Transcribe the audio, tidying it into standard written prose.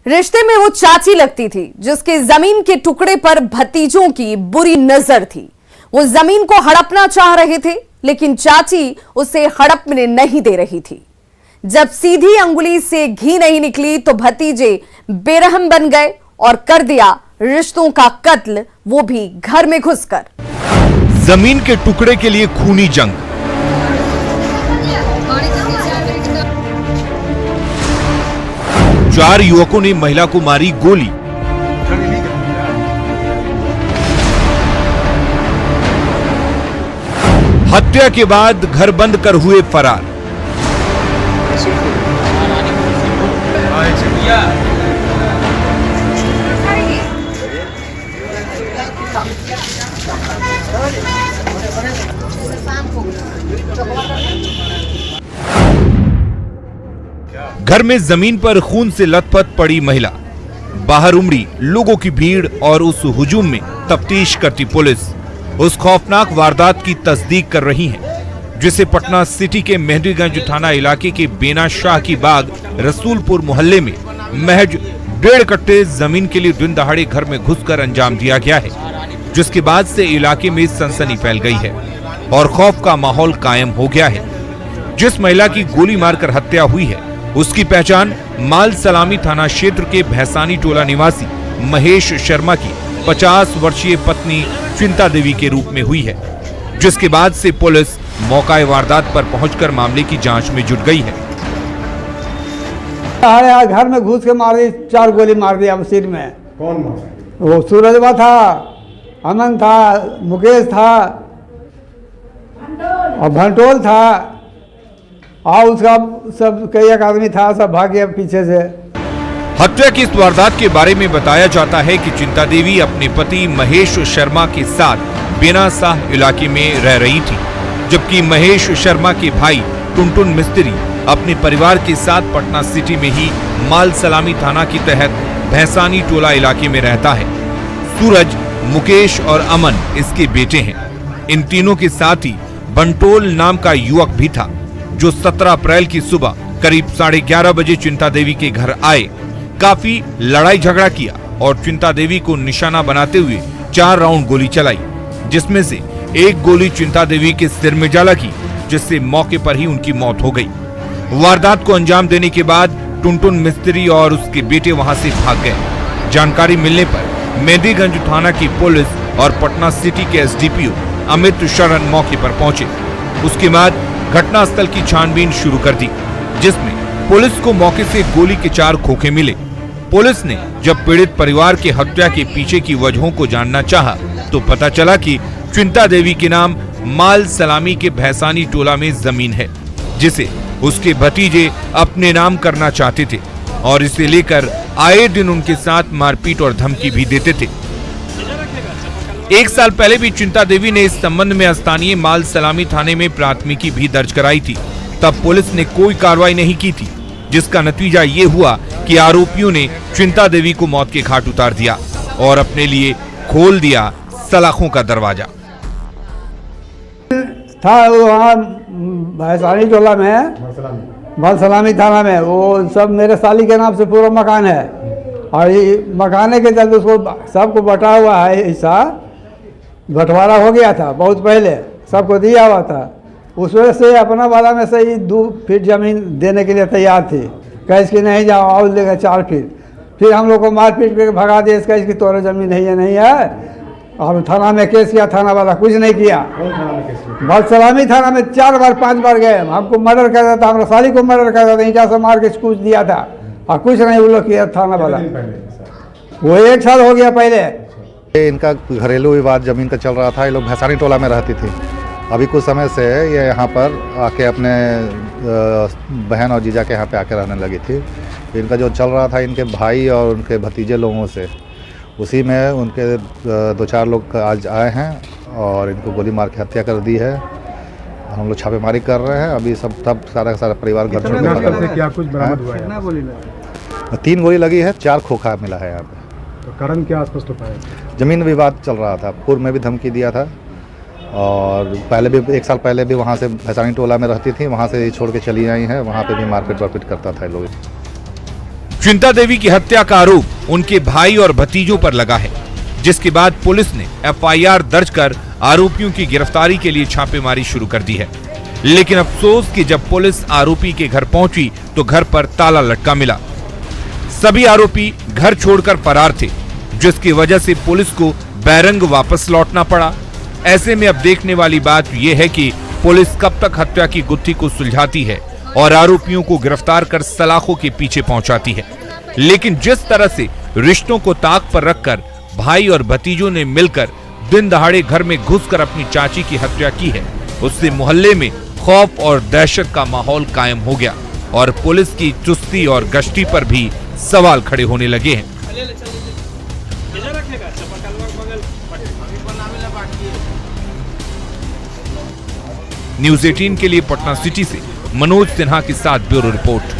रिश्ते में वो चाची लगती थी जिसके जमीन के टुकड़े पर भतीजों की बुरी नजर थी। वो जमीन को हड़पना चाह रहे थे, लेकिन चाची उसे हड़पने नहीं दे रही थी। जब सीधी अंगुली से घी नहीं निकली तो भतीजे बेरहम बन गए और कर दिया रिश्तों का कत्ल, वो भी घर में घुसकर। जमीन के टुकड़े के लिए खूनी जंग। चार युवकों ने महिला को मारी गोली। हत्या के बाद घर बंद कर हुए फरार। घर में जमीन पर खून से लथपथ पड़ी महिला। बाहर उमड़ी लोगों की भीड़ और उस हुजूम में तफ्तीश करती पुलिस उस खौफनाक वारदात की तस्दीक कर रही है, जिसे पटना सिटी के मेहंदीगंज थाना इलाके के बेना शाह की बाग रसूलपुर मोहल्ले में महज 1.5 कट्टे जमीन के लिए दिन दहाड़े घर में घुसकर अंजाम दिया गया है, जिसके बाद से इलाके में सनसनी फैल गई है और खौफ का माहौल कायम हो गया है। जिस महिला की गोली मारकर हत्या हुई है उसकी पहचान माल सलामी थाना क्षेत्र के भैसानी टोला निवासी महेश शर्मा की 50 वर्षीय पत्नी चिंता देवी के रूप में हुई है, जिसके बाद से पुलिस मौका वारदात पर पहुंचकर मामले की जांच में जुट गई है। घर में घुस के मार दी, 4 गोली मार दिया सिर में। कौन मारा? वो सूरजवा था, अमन था, मुकेश था और भंटोल था और उसका सब कई एक आदमी था, सब भाग गया पीछे से। हत्या की इस वारदात के बारे में बताया जाता है कि चिंता देवी अपने पति महेश शर्मा के साथ बेना शाह इलाके में रह रही थी, जबकि महेश शर्मा के भाई टुनटुन मिस्त्री अपने परिवार के साथ पटना सिटी में ही माल सलामी थाना के तहत भैसानी टोला इलाके में रहता है। सूरज, मुकेश और अमन इसके बेटे हैं। इन तीनों के साथ ही बंटोल नाम का युवक भी था, जो 17 अप्रैल की सुबह करीब 11:30 बजे चिंता देवी के घर आए, काफी लड़ाई झगड़ा किया और चिंता देवी को निशाना बनाते हुए 4 राउंड गोली चलाई, जिसमें से एक गोली चिंता देवी के सिर में जा लगी, जिससे मौके पर ही उनकी मौत हो गई। वारदात को अंजाम देने के बाद टुनटुन मिस्त्री और उसके बेटे वहां से भाग गए। जानकारी मिलने पर मेहंदीगंज थाना की पुलिस और पटना सिटी के एसडीपीओ अमित शरण मौके पर पहुंचे। उसके बाद घटनास्थल की छानबीन शुरू कर दी, जिसमें पुलिस को मौके से गोली के 4 खोखे मिले। पुलिस ने जब पीड़ित परिवार के हत्या के पीछे की वजहों को जानना चाहा, तो पता चला कि चिंता देवी के नाम माल सलामी के भैसानी टोला में जमीन है, जिसे उसके भतीजे अपने नाम करना चाहते थे और इसे लेकर आए दिन उनके साथ मारपीट और धमकी भी देते थे। 1 साल पहले भी चिंता देवी ने इस संबंध में स्थानीय माल सलामी थाने में प्राथमिकी भी दर्ज कराई थी। तब पुलिस ने कोई कार्रवाई नहीं की थी, जिसका नतीजा ये हुआ कि आरोपियों ने चिंता देवी को मौत के घाट उतार दिया और अपने लिए खोल दिया सलाखों का दरवाजा। था वहाँ भैसानी टोला में माल सलामी थाना में, वो सब मेरे साली के नाम से पूरा मकान है और ये मकाने के चलते उसको सबको बटा हुआ है। हिस्सा बंटवारा हो गया था बहुत पहले, सबको दिया हुआ था। उस वजह से अपना वाला में से ही 2 फीट जमीन देने के लिए तैयार थी। कैस की नहीं जाओ और लेगा 4 फीट। फिर हम लोग को मार पीट करके भगा दिया, इसका इसकी तोरा जमीन नहीं है। और थाना में केस किया, थाना वाला कुछ नहीं किया। माल सलामी थाना में 4 बार 5 बार गए। हमको मर्डर कर दिया था, हमारा साली को मर्डर कर दिया था, ईंटा से मार के कुछ दिया था और कुछ नहीं वो लोग किया थाना वाला। वो 1 साल हो गया पहले। इनका घरेलू विवाद जमीन का चल रहा था। ये लोग भैसानी टोला में रहती थी। अभी कुछ समय से ये यहाँ पर आके अपने बहन और जीजा के यहाँ पे आके रहने लगी थी। इनका जो चल रहा था इनके भाई और उनके भतीजे लोगों से, उसी में उनके 2-4 लोग आज आए हैं और इनको गोली मार के हत्या कर दी है। हम लोग छापेमारी कर रहे हैं। अभी सब तब सारा परिवार घर छोड़ के क्या कुछ बरामद हुआ है? 3 गोली लगी है, 4 खोखा मिला है यहाँ पे। तो कारण क्या स्पष्ट हो पाया? जमीन विवाद चल रहा था। पूर्व में भी धमकी दिया था और पहले भी 1 साल पहले भी वहाँ से भैसानी टोला में रहती थी, वहाँ से छोड़ के चली आई हैं। वहाँ पे भी मारपीट करता था लोग। चिंता देवी की हत्या का आरोप उनके भाई और भतीजों पर लगा है, जिसके बाद पुलिस ने एफआईआर दर्ज कर आरोपियों की गिरफ्तारी के लिए छापेमारी शुरू कर दी है। लेकिन अफसोस कि जब पुलिस आरोपी के घर पहुंची तो घर पर ताला लटका मिला। सभी आरोपी घर छोड़कर फरार थे, जिसकी वजह से पुलिस को बैरंग वापस लौटना पड़ा। ऐसे में अब देखने वाली बात यह है कि पुलिस कब तक हत्या की गुत्थी को सुलझाती है और आरोपियों को गिरफ्तार कर सलाखों के पीछे पहुंचाती है। लेकिन जिस तरह से रिश्तों को ताक पर रखकर भाई और भतीजों ने मिलकर दिन दहाड़े घर में घुसकर अपनी चाची की हत्या की है, उससे मोहल्ले में खौफ और दहशत का माहौल कायम हो गया और पुलिस की चुस्ती और गश्ती पर भी सवाल खड़े होने लगे हैं। न्यूज़ 18 के लिए पटना सिटी से मनोज सिन्हा के साथ ब्यूरो रिपोर्ट।